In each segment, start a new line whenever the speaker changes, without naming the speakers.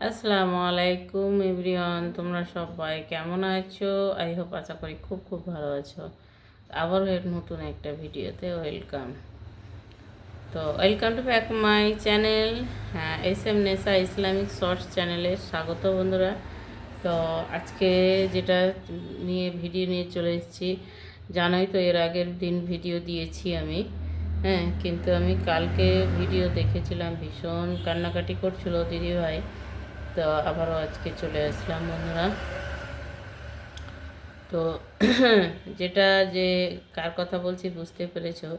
আসসালামু আলাইকুম এভরিওয়ান, তোমরা সবাই কেমন আছো? আই হোপ আশা করি খুব খুব ভালো আছো। আবারও এক নতুন একটা ভিডিওতে ওয়েলকাম। তো welcome to back my channel. হ্যাঁ, S M Nesa Islamic shorts চ্যানেলে স্বাগত বন্ধুরা। তো আজকে যেটা ভিডিও নিয়ে চলে এসেছি, জানোই তো এর আগের দিন ভিডিও দিয়েছি আমি। হ্যাঁ, কিন্তু আমি কালকে ভিডিও দেখেছিলাম, ভীষণ কান্নাকাটি করছিল দিদিভাই। তো আবারও আজকে চলে আসলাম বন্ধুরা। তো যেটা যে কার কথা বলছি বুঝতে পেরেছো।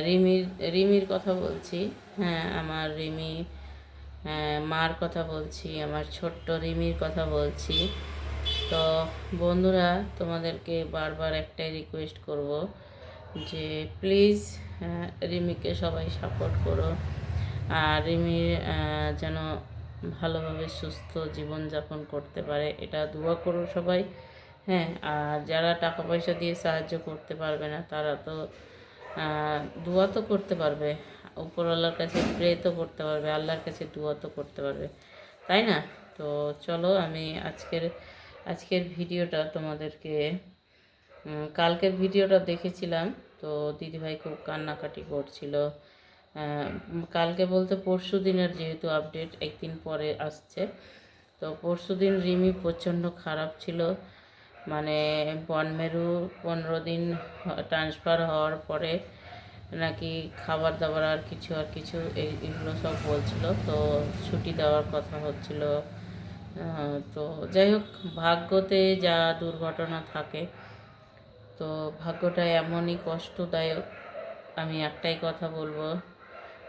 রিমির রিমির কথা বলছি। হ্যাঁ, আমার রিমি, মার কথা বলছি, আমার ছোট্ট রিমির কথা বলছি। তো বন্ধুরা, তোমাদেরকে বারবার একটাই রিকোয়েস্ট করব যে প্লিজ রিমিকে সবাই সাপোর্ট করো। আর রিমির যেন ভালোভাবে সুস্থ জীবনযাপন করতে পারে, এটা দোয়া করো সবাই। হ্যাঁ, আর যারা টাকা পয়সা দিয়ে সাহায্য করতে পারবে না তারা তো দোয়া তো করতে পারবে, উপরওয়ালার কাছে প্রে তো করতে পারবে, আল্লাহর কাছে দোয়া তো করতে পারবে, তাই না? তো চলো, আমি আজকের ভিডিওটা তোমাদেরকে, কালকের ভিডিওটা দেখেছিলাম। তো দিদিভাই খুব কান্নাকাটি করছিল। কালকে বলতে পরশু দিনের যেহেতু আপডেট একদিন পরে আসছে। তো পরশু দিন রিমি প্রচণ্ড খারাপ ছিল, মানে বনমেরু 15 দিন ট্রান্সফার হওয়ার পরে নাকি খাবার দাবার আর কিছু এগুলো সব বলছিল। তো ছুটি দেওয়ার কথা হচ্ছিল। তো যাই হোক, ভাগ্যতে যা দুর্ঘটনা থাকে, তো ভাগ্যটা এমনই কষ্টদায়ক। আমি একটাই কথা বলবো,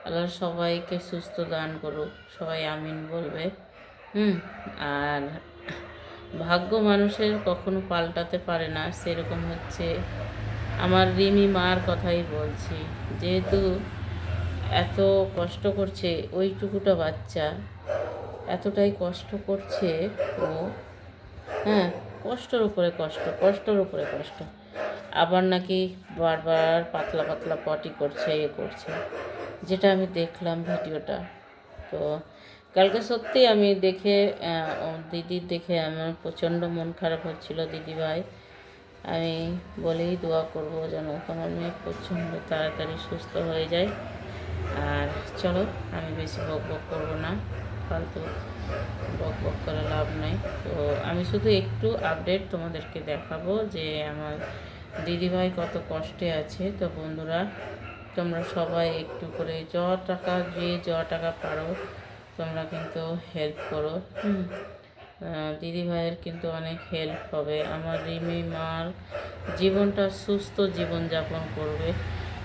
আল্লাহ সবাইকে সুস্থ দান করুক, সবাই আমিন বলবে। আর ভাগ্য মানুষের কখনো পাল্টাতে পারে না, সেরকম হচ্ছে আমার রিমি মার কথাই বলছি। যেহেতু এত কষ্ট করছে ওইটুকুটা বাচ্চা, এতটাই কষ্ট করছে ও। হ্যাঁ, কষ্টের উপরে কষ্ট, কষ্টের উপরে কষ্ট। আবার নাকি বারবার পাতলা পাতলা পটি করছে, করছে, যেটা আমি দেখলাম ভিডিওটা। তো কালকে সত্যি আমি দেখে, দিদির দেখে আমার প্রচণ্ড মন খারাপ হচ্ছিল দিদিভাই। আমি বলেই দোয়া করব যেন তোমার মেয়ে প্রচণ্ড তাড়াতাড়ি সুস্থ হয়ে যায়। আর চলো, আমি বেশি বক বক করবো না, ফালতু বক বক করে লাভ নেই। তো আমি শুধু একটু আপডেট তোমাদেরকে দেখাবো যে আমার দিদিভাই কত কষ্টে আছে। তো বন্ধুরা, তোমরা সবাই একটু করে যে টাকা পারো তোমরা কিন্তু হেল্প করো। দিদিভাইয়ের কিন্তু অনেক হেল্প হবে, আমার রিমি মার জীবনটা সুস্থ জীবনযাপন করবে।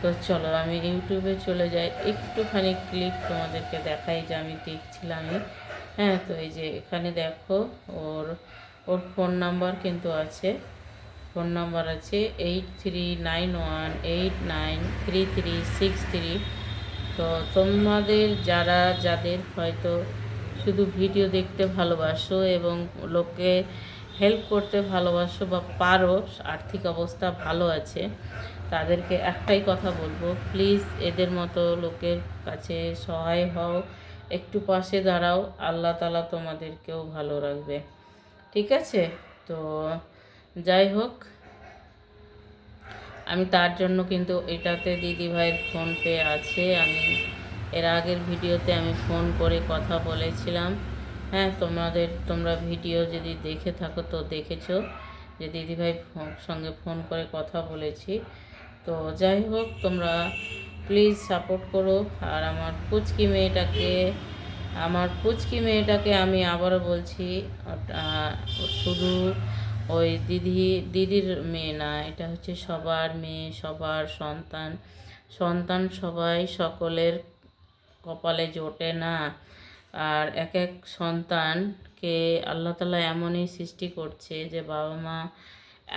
তো চলো, আমি ইউটিউবে চলে যাই, একটুখানি ক্লিপ তোমাদেরকে দেখাই যে আমি দেখছিলামই। হ্যাঁ, তো এই যে এখানে দেখো, ওর ওর ফোন নাম্বার কিন্তু আছে। ফোন নাম্বার আছে 8391893363। তো তোমাদের যাদের হয়তো শুধু ভিডিও দেখতে ভালোবাসো এবং লোককে হেল্প করতে ভালোবাসো বা পারো, আর্থিক অবস্থা ভালো আছে, তাদেরকে একটাই কথা বলবো, প্লিজ এদের মতো লোকের কাছে সহায় হও, একটু পাশে দাঁড়াও, আল্লাহ তাআলা তোমাদেরকেও ভালো রাখবে। ঠিক আছে? তো যাই হোক, আমি তার জন্য কিন্তু এটাতে দিদিভাইয়ের ফোনপে আছে। আমি এর আগের ভিডিওতে আমি ফোন করে কথা বলেছিলাম। হ্যাঁ, তোমরা ভিডিও যদি দেখে থাকো তো দেখেছো যে দিদিভাই সঙ্গে ফোন করে কথা বলেছি। তো যাই হোক, তোমরা প্লিজ সাপোর্ট করো। আর আমার পুচকি মেয়েটাকে আমি আবারও বলছি, শুধু ওই দিদির মেয়ে না, এটা হচ্ছে সবার মেয়ে, সবার সন্তান। সন্তান সবাই সকলের কপালে জোটে না। আর এক এক সন্তানকে আল্লাহ তাআলা এমনই সৃষ্টি করছে যে বাবা মা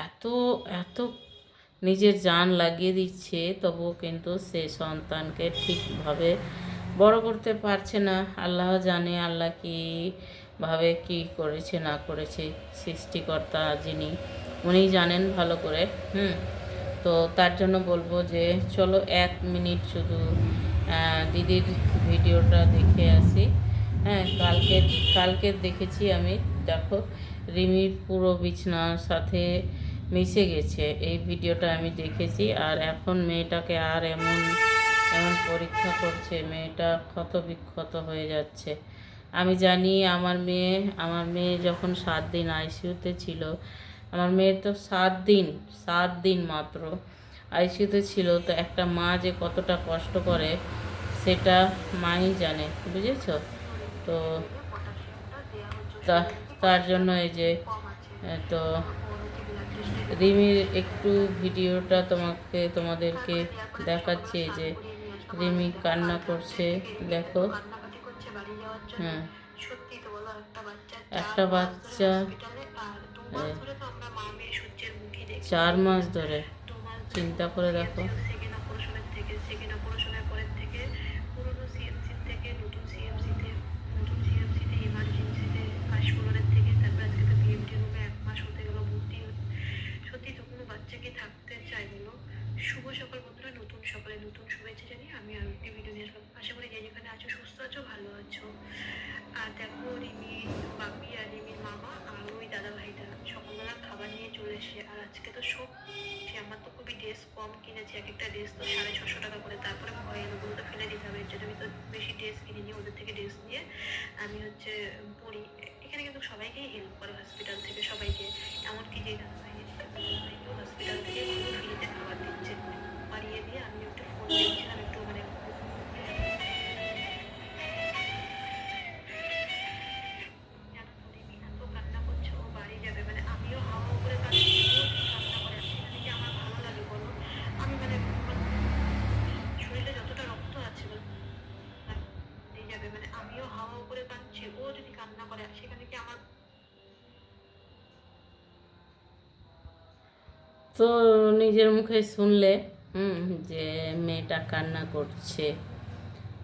এত এত নিজের জান লাগিয়ে দিচ্ছে, তবুও কিন্তু সে সন্তানকে ঠিকভাবে বড় করতে পারছে না। আল্লাহ জানে আল্লাহ কীভাবে কী করেছে না করেছে, সৃষ্টিকর্তা যিনি উনি জানেন ভালো করে। তো তার জন্য বলবো যে চলো 1 মিনিট শুধু দিদির ভিডিওটা দেখে আসি। হ্যাঁ, কালকে দেখেছি আমি। দেখো, রিমির পুরো বিছনার সাথে মিশে গেছে, এই ভিডিওটা আমি দেখেছি। আর এখন মেয়েটাকে আর এমন এমন পরীক্ষা করছে, মেয়েটা ক্ষত বিক্ষত হয়ে যাচ্ছে। আমি জানি আমার মেয়ে যখন 7 দিন আইসিইউতে ছিল, আমার মেয়ের তো 7 দিন মাত্র আইসিইউতে ছিল, তো একটা মা যে কতটা কষ্ট করে সেটা মাই জানে, বুঝেছ? তো তার জন্য এই যে তো রিমির একটু ভিডিওটা তোমাদেরকে দেখাচ্ছি, যে রিমি কান্না করছে, দেখো। হ্যাঁ, একটা বাচ্চা 4 মাস ধরে, চিন্তা করে দেখো।
শুভ সকাল বন্ধুরা, নতুন সকালে নতুন শুভেচ্ছা জানিয়ে আমি আর একটি ভিডিও নিয়ে আসলাম। আশা করি যে যেখানে আছো সুস্থ আছো, ভালো আছো। আর দেখো, রিমি বাপি আর রিমির মামা আর ওই দাদা ভাইটা সকালবেলা খাবার নিয়ে চলে এসে, আর আজকে তো সব আমার তো খুবই ড্রেস কম কিনেছি, এক একটা ড্রেস তো 650 টাকা করে। তারপরে ভয় এগুলো তো ফেলে দিতে হবে, এর জন্য আমি তো বেশি ড্রেস কিনিনি, ওদের থেকে ড্রেস নিয়ে আমি পড়ি। এখানে কিন্তু সবাইকেই হেল্প করে হসপিটাল থেকে, সবাইকে, এমনকি যে দাদা ভাই হসপিটাল থেকে ফ্রিতে খাবার দিচ্ছে বাড়িয়ে দিয়ে। আমি একটু ফোন দেখছিলাম, একটু মানে জানো তো রিমি এত কান্না করছে, ও বাড়ি যাবে, মানে আমিও হাওয়া করে কান্না, ও যদি কান্না করে সেখানে কি আমার ভালো লাগে বলো? আমি মানে শরীরে যতটা রক্ত আছে বাড়ি যাবে, মানে আমিও হাওয়া করে কাঁদছি, ও যদি কান্না করে সেখানে কি আমার।
তো নিজের মুখে শুনলে যে মেয়েটা কান্না করছে,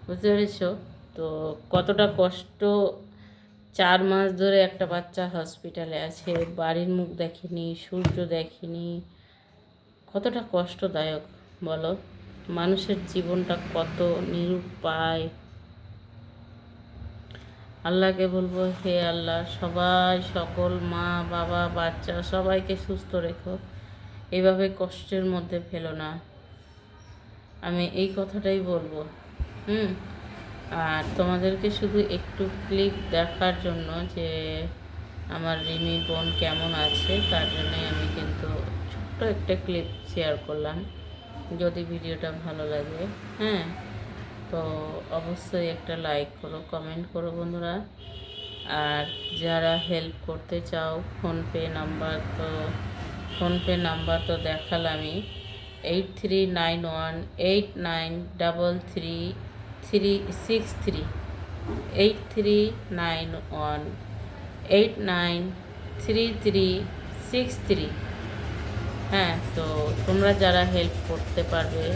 বুঝতে পেরেছ? তো কতটা কষ্ট, 4 মাস ধরে একটা বাচ্চা হসপিটালে আছে, বাড়ির মুখ দেখেনি, সূর্য দেখেনি, কতটা কষ্টদায়ক বলো। মানুষের জীবনটা কত নিরুপায়। আল্লাহকে বলবো, হে আল্লাহ, সকল মা বাবা বাচ্চা সবাইকে সুস্থ রেখো, এইভাবে কষ্টের মধ্যে ফেলো না, আমি এই কথাটাই বলবো। আর তোমাদেরকে শুধু একটু ক্লিপ দেখার জন্য যে আমার রিমি বোন কেমন আছে, তার জন্যে আমি কিন্তু ছোট্ট একটা ক্লিপ শেয়ার করলাম। যদি ভিডিওটা ভালো লাগে, হ্যাঁ, তো অবশ্যই একটা লাইক করো, কমেন্ট করো বন্ধুরা। আর যারা হেল্প করতে চাও, ফোনপে নাম্বার তো দেখালামই, 8391893363, 8391893363। হ্যাঁ, তো তোমরা যারা হেল্প করতে পারবে,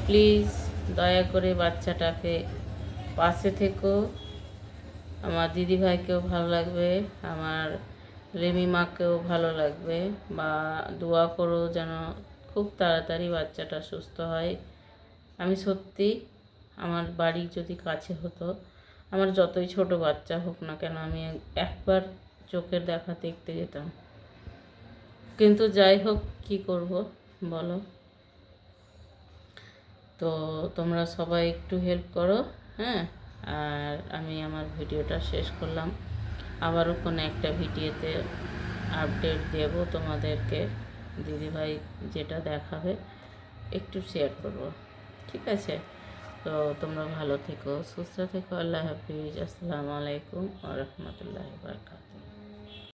প্লিজ দয়া করে বাচ্চাটাকে পাশে থেকো। আমার দিদিভাইকেও ভালো লাগবে, আমার রেমি মাকেও ভালো লাগবে, বা দোয়া করো যেন খুব তাড়াতাড়ি বাচ্চাটা সুস্থ হয়। আমি সত্যি, আমার বাড়ি যদি কাছে হতো, আমার যতই ছোট বাচ্চা হোক না কেন, আমি একবার চোখের দেখা দেখতে যেতাম। কিন্তু যাই হোক, কি করব বলো। তো তোমরা সবাই একটু হেল্প করো, হ্যাঁ। আর আমি আমার ভিডিওটা শেষ করলাম, আবারও কোনো একটা ভিডিওতে আপডেট দেব তোমাদেরকে। দিদিভাই যেটা দেখাবে একটু শেয়ার করব, ঠিক আছে? তো তোমরা ভালো থেকো, সুস্থ থেকো, আল্লাহ হাফিজ, আসসালামু আলাইকুম ওয়া রাহমাতুল্লাহি ওয়া বারাকাতুহু।